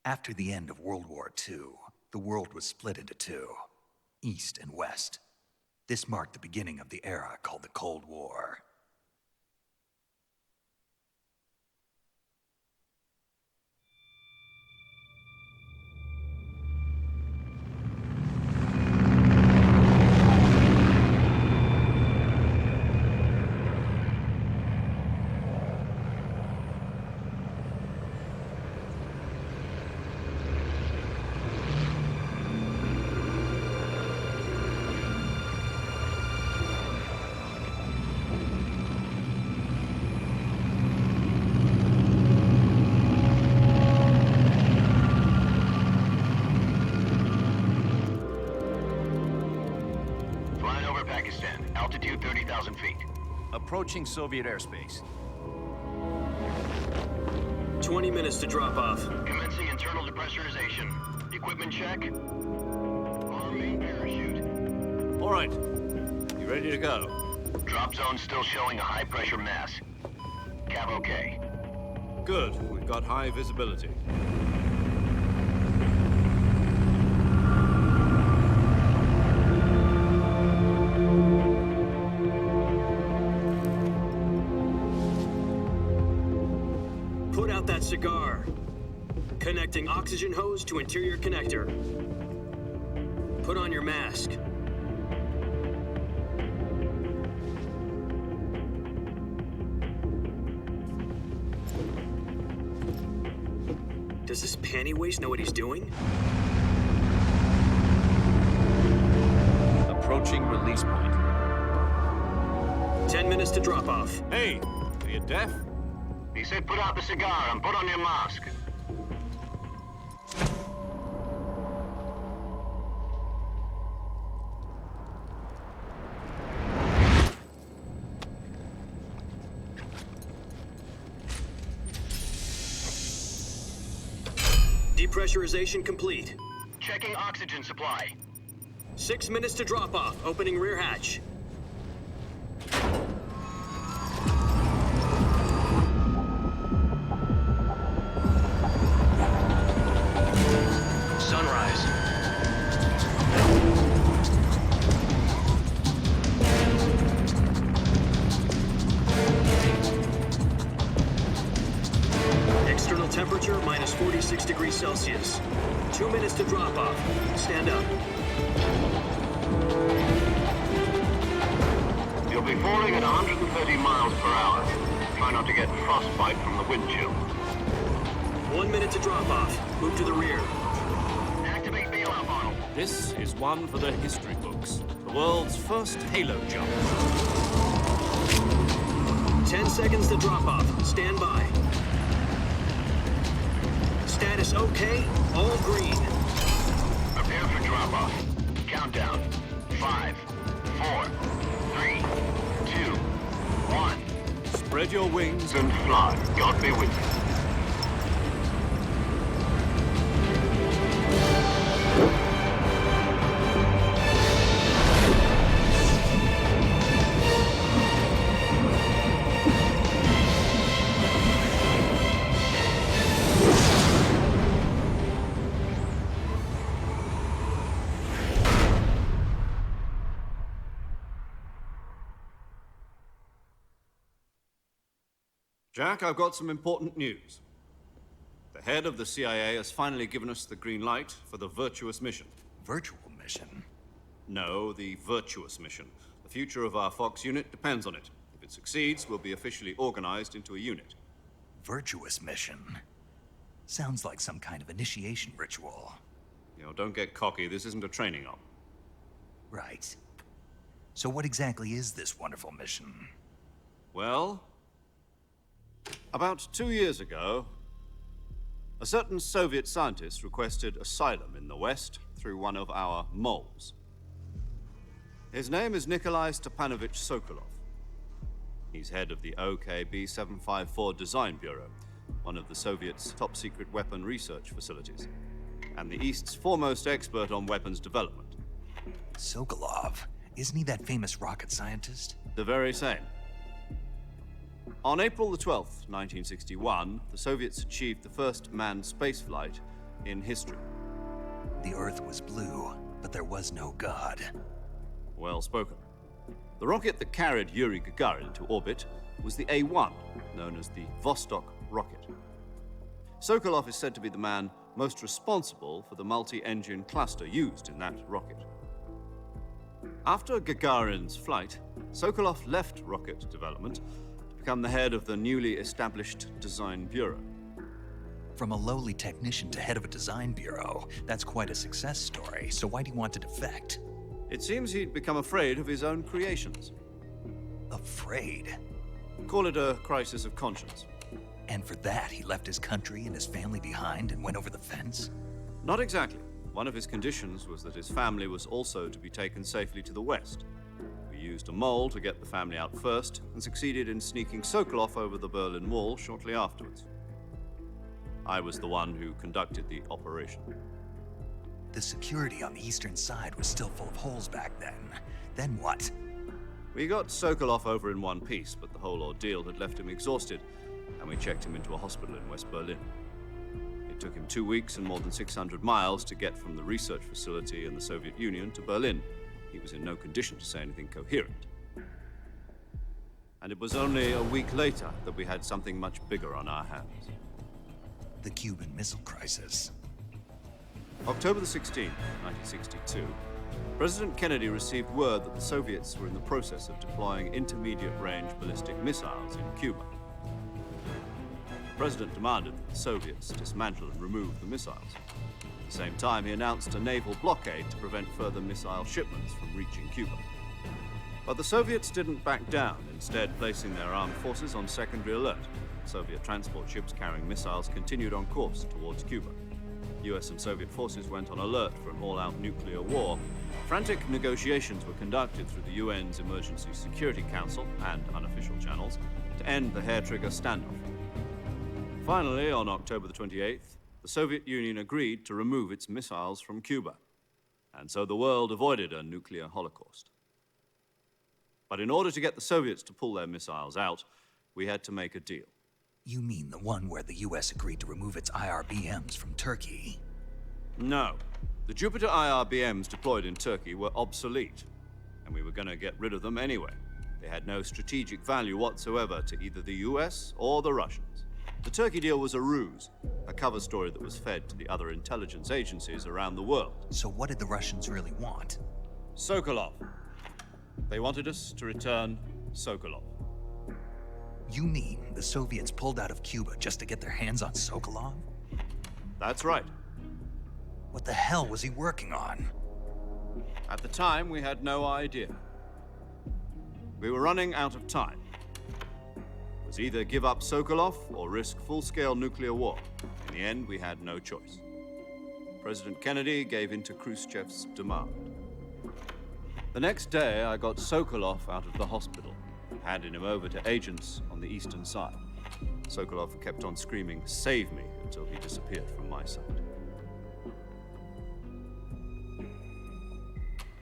After the end of World War II, the world was split into two, East and West. This marked the beginning of the era called the Cold War. Altitude 30,000 feet. Approaching Soviet airspace. 20 minutes to drop off. Commencing internal depressurization. Equipment check. Arm main parachute. All right. You ready to go? Drop zone still showing a high pressure mass. Cav okay. Good. We've got high visibility. Put out that cigar. Connecting oxygen hose to interior connector. Put on your mask. Does this panty waste know what he's doing? Approaching release point. 10 minutes to drop off. Hey, are you deaf? He said put out the cigar and put on your mask. Depressurization complete. Checking oxygen supply. 6 minutes to drop off. Opening rear hatch. Sunrise. External temperature minus 46 degrees Celsius. 2 minutes to drop off. Stand up. You'll be falling at 130 miles per hour. Try not to get frostbite from the wind chill. 1 minute to drop off. Move to the rear. Activate bailout model. This is one for the history books. The world's first halo jump. 10 seconds to drop off. Stand by. Status okay. All green. Prepare for drop off. Countdown. 5, 4, 3, 2, 1. Spread your wings And fly. God be with you. Jack, I've got some important news. The head of the CIA has finally given us the green light for the virtuous mission. Virtual mission? No, the virtuous mission. The future of our Fox unit depends on it. If it succeeds, we'll be officially organized into a unit. Virtuous mission? Sounds like some kind of initiation ritual. You know, don't get cocky. This isn't a training op. Right. So what exactly is this wonderful mission? Well, about 2 years ago, a certain Soviet scientist requested asylum in the West through one of our moles. His name is Nikolai Stepanovich Sokolov. He's head of the OKB-754 Design Bureau, one of the Soviets' top-secret weapon research facilities, and the East's foremost expert on weapons development. Sokolov? Isn't he that famous rocket scientist? The very same. On April the 12th, 1961, the Soviets achieved the first manned spaceflight in history. The Earth was blue, but there was no God. Well spoken. The rocket that carried Yuri Gagarin into orbit was the A-1, known as the Vostok rocket. Sokolov is said to be the man most responsible for the multi-engine cluster used in that rocket. After Gagarin's flight, Sokolov left rocket development to become the head of the newly established Design Bureau. From a lowly technician to head of a design bureau, that's quite a success story, so why'd he want to defect? It seems he'd become afraid of his own creations. Afraid? Call it a crisis of conscience. And for that, he left his country and his family behind and went over the fence? Not exactly. One of his conditions was that his family was also to be taken safely to the west. We used a mole to get the family out first and succeeded in sneaking Sokolov over the Berlin Wall shortly afterwards. I was the one who conducted the operation. The security on the eastern side was still full of holes back then. Then what? We got Sokolov over in one piece, but the whole ordeal had left him exhausted, and we checked him into a hospital in West Berlin. It took him 2 weeks and more than 600 miles to get from the research facility in the Soviet Union to Berlin. He was in no condition to say anything coherent. And it was only a week later that we had something much bigger on our hands. The Cuban Missile Crisis. October the 16th, 1962, President Kennedy received word that the Soviets were in the process of deploying intermediate-range ballistic missiles in Cuba. The President demanded that the Soviets dismantle and remove the missiles. At the same time, he announced a naval blockade to prevent further missile shipments from reaching Cuba. But the Soviets didn't back down, instead placing their armed forces on secondary alert. Soviet transport ships carrying missiles continued on course towards Cuba. US and Soviet forces went on alert for an all-out nuclear war. Frantic negotiations were conducted through the UN's Emergency Security Council and unofficial channels to end the hair-trigger standoff. Finally, on October the 28th, the Soviet Union agreed to remove its missiles from Cuba, and so the world avoided a nuclear holocaust. But in order to get the Soviets to pull their missiles out, we had to make a deal. You mean the one where the US agreed to remove its IRBMs from Turkey? No. The Jupiter IRBMs deployed in Turkey were obsolete, and we were going to get rid of them anyway. They had no strategic value whatsoever to either the US or the Russians. The Turkey deal was a ruse, a cover story that was fed to the other intelligence agencies around the world. So what did the Russians really want? Sokolov. They wanted us to return Sokolov. You mean the Soviets pulled out of Cuba just to get their hands on Sokolov? That's right. What the hell was he working on? At the time, we had no idea. We were running out of time. It was either give up Sokolov or risk full-scale nuclear war. In the end, we had no choice. President Kennedy gave in to Khrushchev's demand. The next day, I got Sokolov out of the hospital, handing him over to agents on the eastern side. Sokolov kept on screaming, "Save me," until he disappeared from my sight.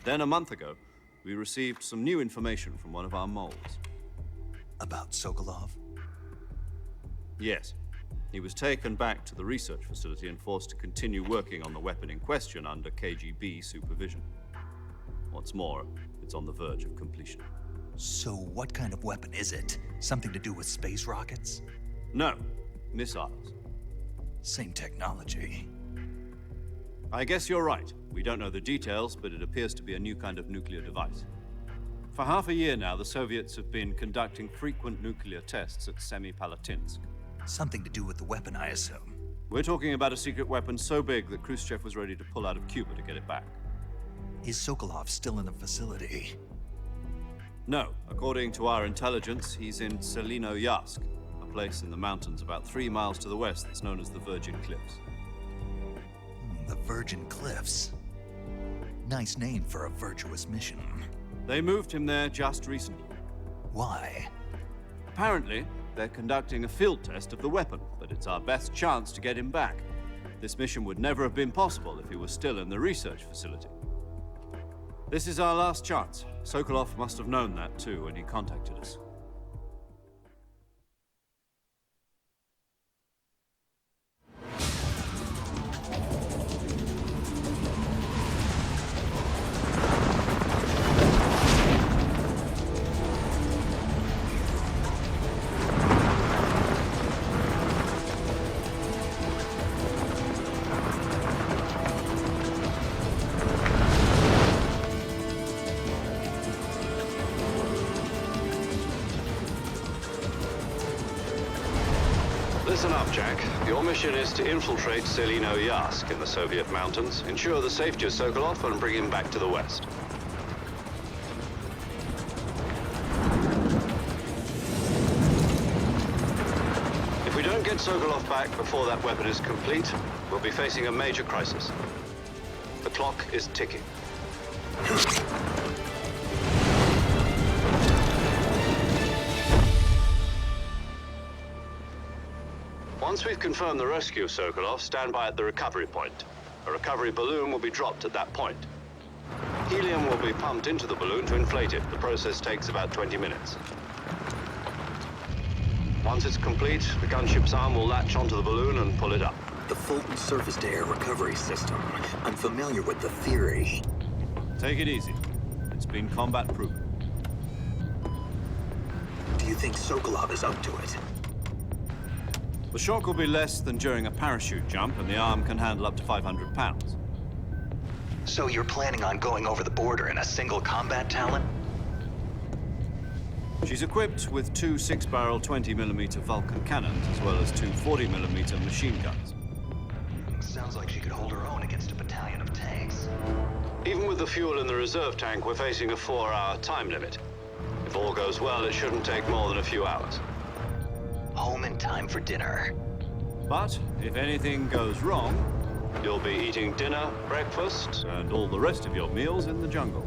Then, a month ago, we received some new information from one of our moles. About Sokolov? Yes. He was taken back to the research facility and forced to continue working on the weapon in question under KGB supervision. What's more, it's on the verge of completion. So what kind of weapon is it? Something to do with space rockets? No, missiles. Same technology. I guess you're right. We don't know the details, but it appears to be a new kind of nuclear device. For half a year now, the Soviets have been conducting frequent nuclear tests at Semipalatinsk. Something to do with the weapon, I assume. We're talking about a secret weapon so big that Khrushchev was ready to pull out of Cuba to get it back. Is Sokolov still in the facility? No. According to our intelligence, he's in Selinoyarsk, a place in the mountains about 3 miles to the west that's known as the Virgin Cliffs. The Virgin Cliffs. Nice name for a virtuous mission. They moved him there just recently. Why? Apparently, they're conducting a field test of the weapon, but it's our best chance to get him back. This mission would never have been possible if he was still in the research facility. This is our last chance. Sokolov must have known that too when he contacted us. listen up, Jack. Your mission is to infiltrate Selino Yask in the Soviet mountains, ensure the safety of Sokolov, and bring him back to the West. If we don't get Sokolov back before that weapon is complete, we'll be facing a major crisis. The clock is ticking. Once we've confirmed the rescue of Sokolov, stand by at the recovery point. A recovery balloon will be dropped at that point. Helium will be pumped into the balloon to inflate it. The process takes about 20 minutes. Once it's complete, the gunship's arm will latch onto the balloon and pull it up. The Fulton surface-to-air recovery system. I'm familiar with the theory. Take it easy. It's been combat-proven. Do you think Sokolov is up to it? The shock will be less than during a parachute jump, and the arm can handle up to 500 pounds. So you're planning on going over the border in a single combat Talon? She's equipped with two 6-barrel 20mm Vulcan cannons, as well as two 40mm machine guns. Sounds like she could hold her own against a battalion of tanks. Even with the fuel in the reserve tank, we're facing a 4-hour time limit. If all goes well, it shouldn't take more than a few hours. Home in time for dinner. But if anything goes wrong, You'll be eating dinner, breakfast, and all the rest of your meals in the jungle.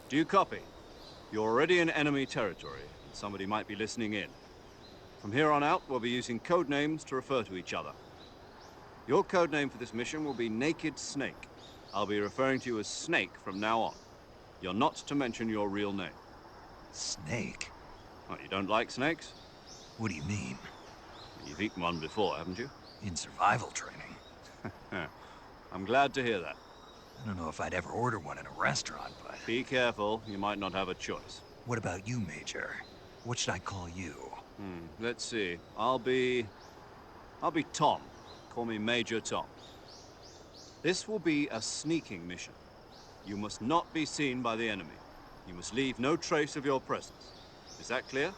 Do you copy? You're already in enemy territory, and somebody might be listening in. From here on out, we'll be using code names to refer to each other. Your code name for this mission will be Naked Snake. I'll be referring to you as Snake from now on. You're not to mention your real name. Snake? Oh, you don't like snakes? What do you mean? You've eaten one before, haven't you? In survival training? I'm glad to hear that. I don't know if I'd ever order one in a restaurant, but... Be careful, you might not have a choice. What about you, Major? What should I call you? Let's see. I'll be Tom. Call me Major Tom. This will be a sneaking mission. You must not be seen by the enemy. You must leave no trace of your presence. Is that clear?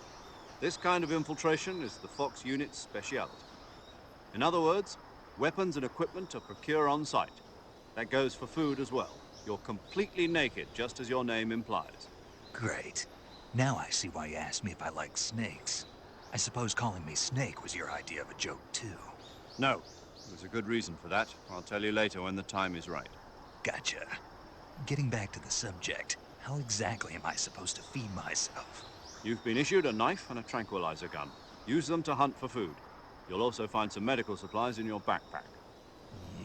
This kind of infiltration is the Fox unit's speciality. In other words, weapons and equipment are procured on site. That goes for food as well. You're completely naked, just as your name implies. Great. Now I see why you asked me if I like snakes. I suppose calling me Snake was your idea of a joke, too. No. There's a good reason for that. I'll tell you later when the time is right. Gotcha. Getting back to the subject, how exactly am I supposed to feed myself? You've been issued a knife and a tranquilizer gun. Use them to hunt for food. You'll also find some medical supplies in your backpack.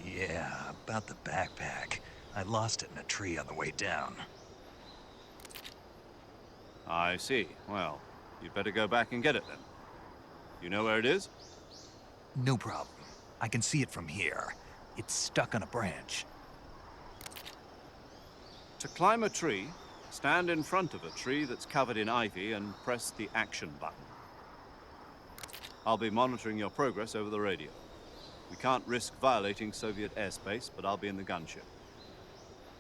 Yeah, about the backpack. I lost it in a tree on the way down. I see. Well, you'd better go back and get it then. You know where it is? No problem. I can see it from here. It's stuck on a branch. To climb a tree, stand in front of a tree that's covered in ivy and press the action button. I'll be monitoring your progress over the radio. We can't risk violating Soviet airspace, but I'll be in the gunship.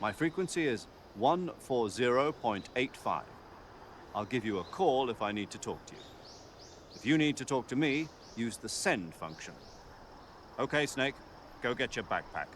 My frequency is 140.85. I'll give you a call if I need to talk to you. If you need to talk to me, use the send function. Okay, Snake, go get your backpack.